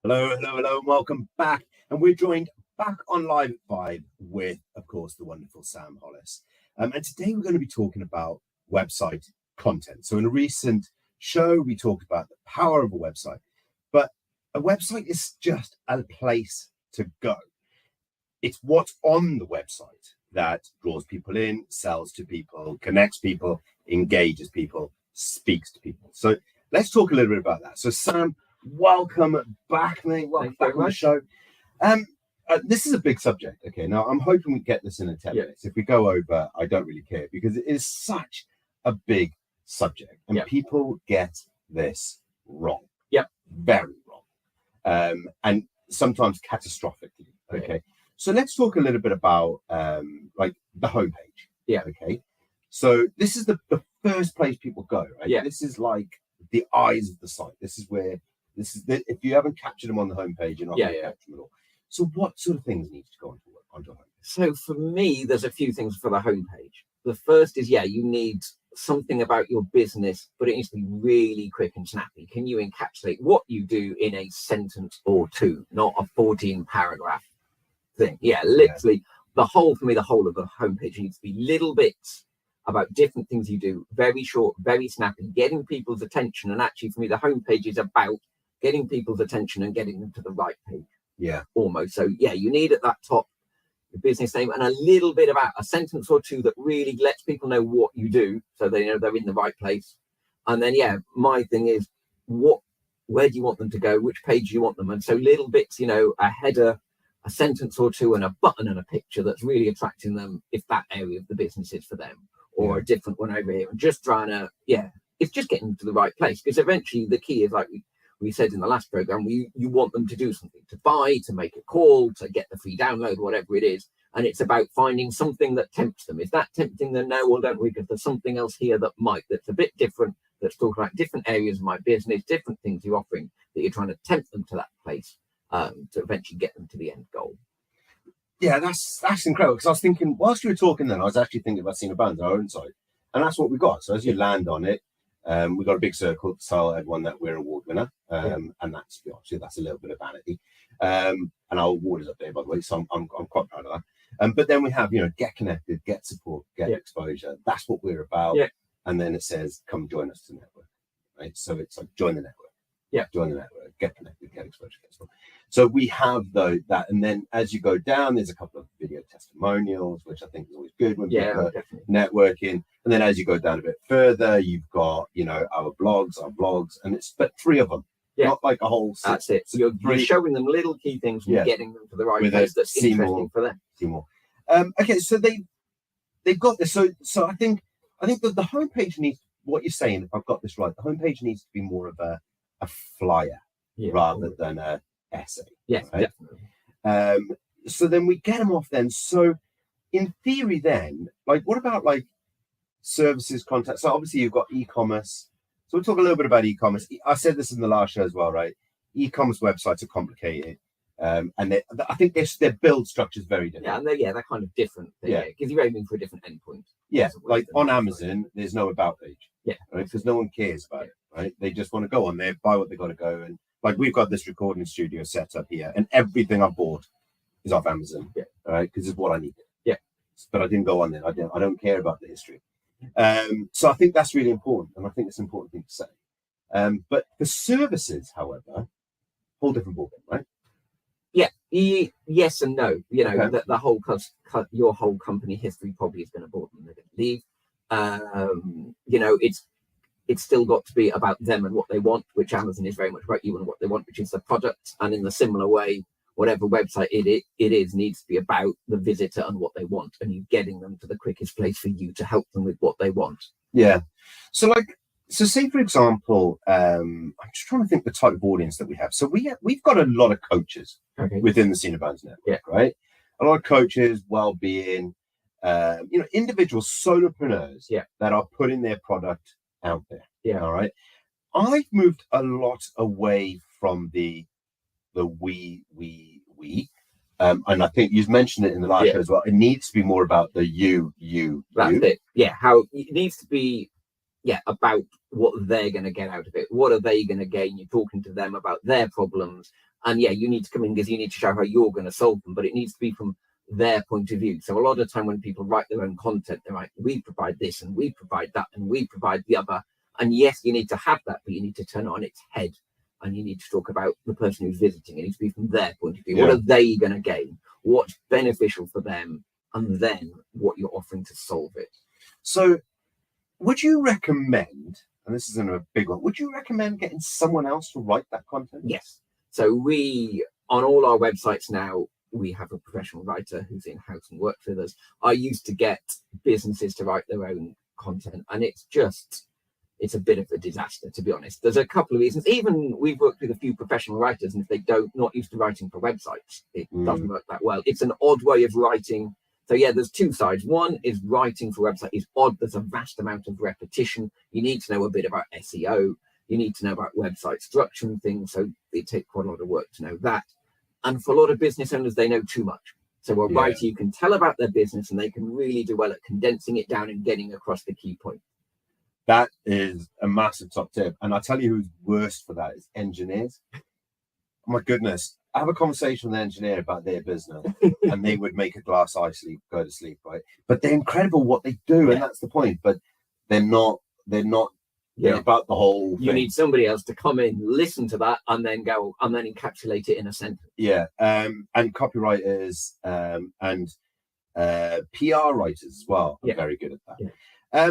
Hello, and welcome back. And we're joined back on Live at 5 with, of course, the wonderful Sam Hollis. And today we're going to be talking about website content. So in a recent show, we talked about the power of a website, but a website is just a place to go. It's what's on the website that draws people in, sells to people, connects people, engages people, speaks to people. So let's talk a little bit about that. So Sam, welcome back, mate. Welcome back on the show. This is a big subject. Okay, now I'm hoping we get this in 10 minutes. If we go over, I don't really care because it is such a big subject and people get this wrong. Very wrong. And sometimes catastrophically. Okay. So let's talk a little bit about like the homepage. Okay. So this is the first place people go, right? This is like the eyes of the site. This is if you haven't captured them on the homepage, you're not going to capture them at all. So what sort of things need to go onto a homepage? So for me, there's a few things for the homepage. The first is, you need something about your business, but it needs to be really quick and snappy. Can you encapsulate what you do in a sentence or two, not a 14 paragraph thing? Literally the whole of the homepage needs to be little bits about different things you do, very short, very snappy, getting people's attention. And actually for me, the homepage is about getting people's attention and getting them to the right page. Almost. So you need at that top your business name and a little bit about a sentence or two that really lets people know what you do, so they know they're in the right place. And then my thing is, where do you want them to go, which page do you want them? And so little bits, a header, a sentence or two, and a button and a picture that's really attracting them if that area of the business is for them, or a different one over here. And just trying to it's just getting them to the right place, because eventually the key is, like we said in the last program, you want them to do something, to buy, to make a call, to get the free download, whatever it is. And it's about finding something that tempts them. Is that tempting them? No, or don't we? Because there's something else here that's a bit different, that's talking about different areas of my business, different things you're offering, that you're trying to tempt them to that place to eventually get them to the end goal. That's incredible. Because I was thinking, whilst you were talking then, I was actually thinking about seeing a band on our own site. And that's what we got. So as you land on it, we've got a big circle to tell everyone that we're an award winner. And that's a little bit of vanity. And our award is up there, by the way, so I'm quite proud of that. But then we have, get connected, get support, get exposure. That's what we're about. And then it says, come join us to network. Right. So it's like join the network. Join the network, get connected, get exposure, get support. So we have that, and then as you go down, there's a couple of video testimonials, which I think is always good when people are networking. And then as you go down a bit further, you've got our blogs, and it's but 3 of them, not like a whole. That's it. So you're showing them little key things and getting them to the right place that's interesting for them. See more. Okay, so they've got this. So I think that the homepage needs, what you're saying, if I've got this right, the homepage needs to be more of a flyer rather than a essay. Definitely. So then we get them off then. So in theory then, like, what about like services, content? So obviously you've got e-commerce. So we'll talk a little bit about e-commerce. I said this in the last show as well, right? E-commerce websites are complicated. And I think their build structure is very different. They're kind of different. Because you're aiming for a different endpoint. Like on Amazon, there's no about page. Right? Because no one cares about it, right? They just want to go on there, buy what they got to go. And like we've got this recording studio set up here, and everything I've bought is off Amazon, right? Because it's what I needed. But I didn't go on there. I don't care about the history. So I think that's really important, and I think it's an important thing to say. But the services, however, whole different ballgame, right? Yes and no. The whole your whole company history probably is going to bore them. They're going to leave. It's still got to be about them and what they want, which Amazon is very much about you and what they want, which is the product. And in the similar way, whatever website it is needs to be about the visitor and what they want, and you getting them to the quickest place for you to help them with what they want. So say for example, I'm just trying to think the type of audience that we have. So we've got a lot of coaches within the Senior Brands Network, right? A lot of coaches, well-being, individual solopreneurs that are putting their product out there. All right. I've moved a lot away from the we. And I think you've mentioned it in the last show as well. It needs to be more about the you. That's it. How it needs to be about what they're going to get out of it. What are they going to gain? You're talking to them about their problems And yeah, you need to come in because you need to show how you're going to solve them, but it needs to be from their point of view. So a lot of the time when people write their own content, they're like, we provide this and we provide that and we provide the other. And yes, you need to have that, but you need to turn it on its head. And you need to talk about the person who's visiting. It needs to be from their point of view. Yeah. What are they going to gain? What's beneficial for them? And then what you're offering to solve it. So would you recommend, and this isn't a big one, would you recommend getting someone else to write that content? Yes. So we, on all our websites now, we have a professional writer who's in-house and works with us. I used to get businesses to write their own content, and it's a bit of a disaster, to be honest. There's a couple of reasons. Even we've worked with a few professional writers, and if they not used to writing for websites, it doesn't work that well. It's an odd way of writing. So yeah, there's two sides. One is writing for website is odd. There's a vast amount of repetition. You need to know a bit about SEO. You need to know about website structure and things. So it takes quite a lot of work to know that. And for a lot of business owners, they know too much. So a writer, you can tell about their business, and they can really do well at condensing it down and getting across the key point. That is a massive top tip. And I'll tell you who's worst for that is engineers. Oh my goodness. I have a conversation with an engineer about their business and they would make a glass eye sleep, go to sleep, right? But they're incredible what they do, and that's the point. But they're not about the whole thing. You need somebody else to come in, listen to that, and then go and then encapsulate it in a sentence. Yeah. And copywriters and PR writers as well are very good at that. Yeah.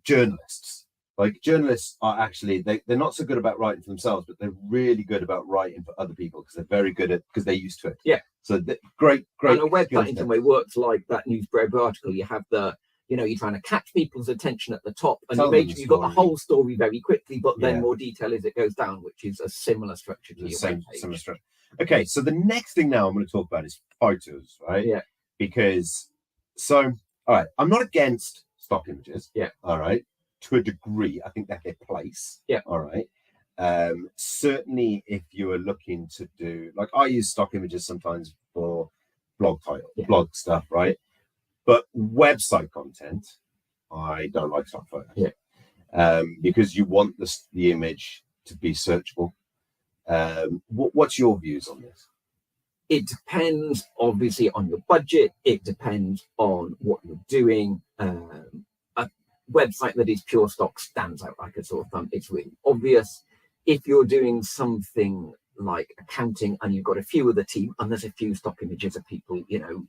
Journalists are actually they're not so good about writing for themselves, but they're really good about writing for other people because they're very good at because they're used to it. Yeah. So great. And a website in some way works like that newspaper article. You have you're trying to catch people's attention at the top, and you've got the whole story very quickly, but then more detail as it goes down, which is a similar structure to your webpage. Similar structure. Okay, so the next thing now I'm going to talk about is photos, right? Yeah. Because all right, I'm not against stock images. Yeah. All right. To a degree, I think they have their place. Yeah. All right. Certainly, if you are looking to do, like, I use stock images sometimes for blog blog stuff, right? But website content, I don't like stock photos. Yeah. Because you want the image to be searchable. What's your views on this? It depends, obviously, on your budget. It depends on what you're doing. A website that is pure stock stands out like a sore thumb. It's really obvious. If you're doing something like accounting and you've got a few of the team and there's a few stock images of people,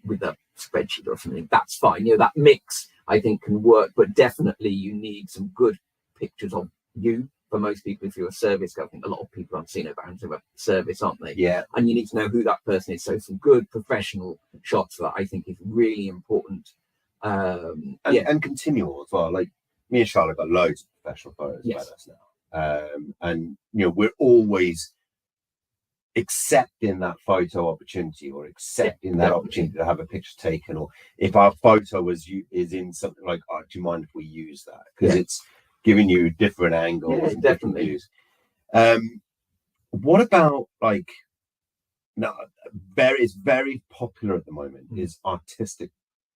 with a spreadsheet or something, that's fine. That mix, I think, can work. But definitely you need some good pictures of you. For most people, if you're a service, I think a lot of people aren't seeing about a service, aren't they? Yeah. And you need to know who that person is. So some good professional shots for that, I think, is really important. And continual as well. Like me and Charlotte got loads of professional photos about us now. And we're always accepting that photo opportunity or accepting that opportunity to have a picture taken. Or if our photo is in something like, do you mind if we use that? Because it's giving you different angles and different views. What about it's very popular at the moment is artistic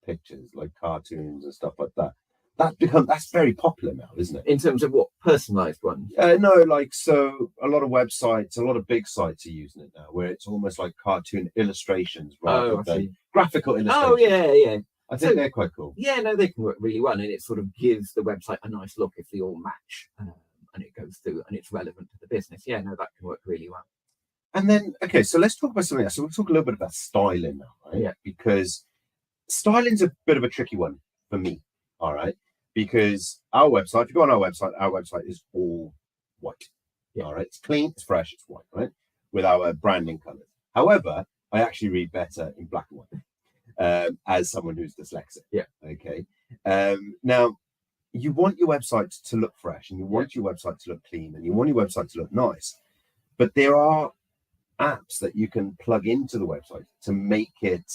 pictures, like cartoons and stuff like that. That's very popular now, isn't it? In terms of what, personalized ones? No, so a lot of websites, a lot of big sites are using it now, where it's almost like cartoon illustrations rather than graphical illustrations. Oh yeah. I think they're quite cool. Yeah, no, they can work really well, and it sort of gives the website a nice look if they all match, and it goes through and it's relevant to the business. Yeah, no, that can work really well. And then, okay, so let's talk about something else. So we'll talk a little bit about styling now, right? Yeah. Because styling's a bit of a tricky one for me, all right? Because our website, if you go on our website is all white. Yeah. All right, it's clean, it's fresh, it's white, right? With our branding colors. However, I actually read better in black and white. As someone who's dyslexic. Yeah. Okay. Now, you want your website to look fresh and you want your website to look clean and you want your website to look nice. But there are apps that you can plug into the website to make it.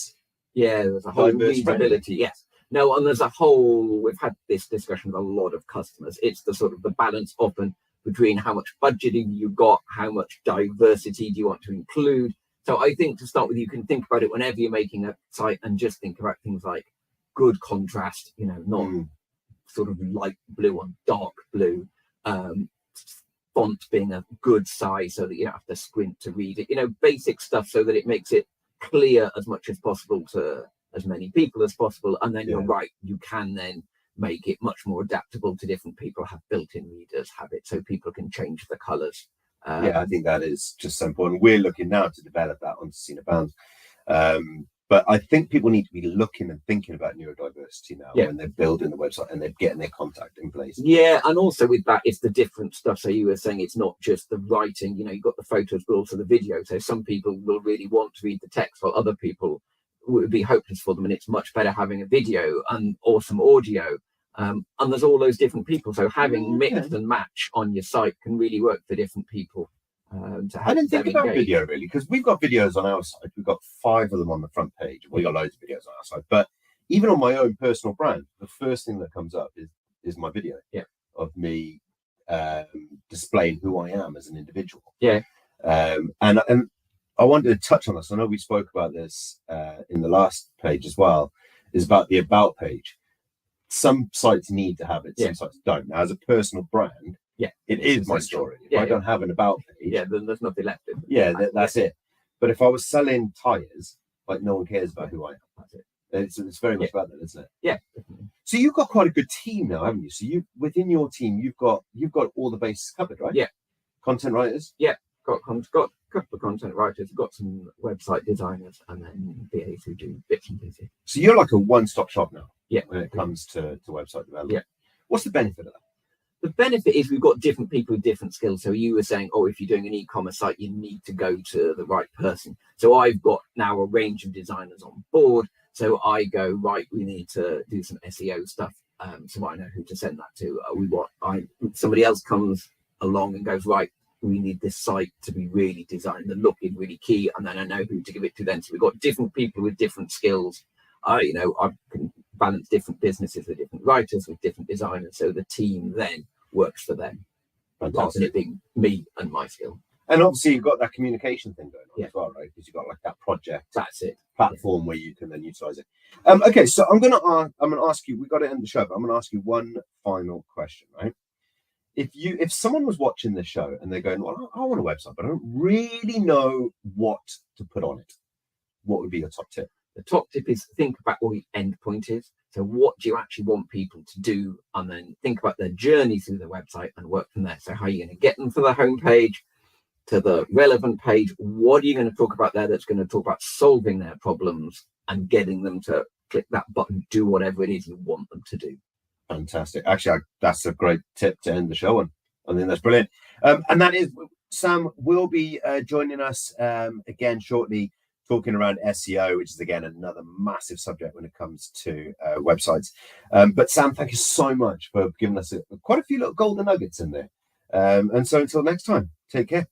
Yeah, there's a whole readability. Yes. No, and we've had this discussion with a lot of customers. It's the sort of the balance often between how much budgeting you got, how much diversity do you want to include. So I think to start with, you can think about it whenever you're making a site and just think about things like good contrast, not sort of light blue on dark blue, font being a good size so that you don't have to squint to read it, basic stuff so that it makes it clear as much as possible to as many people as possible. And then you're right, you can then make it much more adaptable to different people, have built-in readers, have it so people can change the colors. I think that is just so important. We're looking now to develop that onto Cinebound. But I think people need to be looking and thinking about neurodiversity now when they're building the website and they're getting their contact in place. Yeah, and also with that, it's the different stuff. So you were saying it's not just the writing, you've got the photos, but also the video. So some people will really want to read the text, while other people would be hopeless for them. And it's much better having a video and or some audio. And there's all those different people. So having mix and match on your site can really work for different people. I didn't think about video really, because we've got videos on our site. We've got 5 of them on the front page. We've got loads of videos on our site. But even on my own personal brand, the first thing that comes up is my video of me displaying who I am as an individual. And I wanted to touch on this. I know we spoke about this in the last page as well, is about the about page. Some sites need to have it, some sites don't. Now, as a personal brand, it is my story. If I don't have an about page, then there's nothing left. That's it. But if I was selling tires, like, no one cares about who I am. That's it. It's very much about that, isn't it? Yeah. So you've got quite a good team now, haven't you? So within your team, you've got all the bases covered, right? Yeah. Content writers. Yeah. Got a couple of content writers. Got some website designers, and then BAs who do bits and pieces. So you're like a one-stop shop now. Yeah. When it comes to website development. Yeah. What's the benefit of that? The benefit is we've got different people with different skills. So you were saying, if you're doing an e-commerce site, you need to go to the right person. So I've got now a range of designers on board. So I go, right, we need to do some SEO stuff. So I know who to send that to. Somebody else comes along and goes, right, we need this site to be really designed. The look is really key. And then I know who to give it to then. So we've got different people with different skills. I can balance different businesses with different writers, with different designers. So the team then works for them. Fantastic. Rather than it being me and my skill. And obviously you've got that communication thing going on as well, right? Because you've got like that project, platform where you can then utilize it. Okay, so I'm gonna ask you. We've got to end the show, but I'm gonna ask you one final question, right? If someone was watching this show and they're going, well, I want a website, but I don't really know what to put on it, what would be your top tip? The top tip is think about what the end point is. So what do you actually want people to do? And then think about their journey through the website and work from there. So how are you going to get them to the homepage, to the relevant page? What are you going to talk about there that's going to talk about solving their problems and getting them to click that button, do whatever it is you want them to do? Fantastic. Actually, that's a great tip to end the show on. I think that's brilliant. And that is, Sam will be joining us again shortly, talking around SEO, which is again another massive subject when it comes to websites. But Sam, thank you so much for giving us quite a few little golden nuggets in there. And so until next time, take care.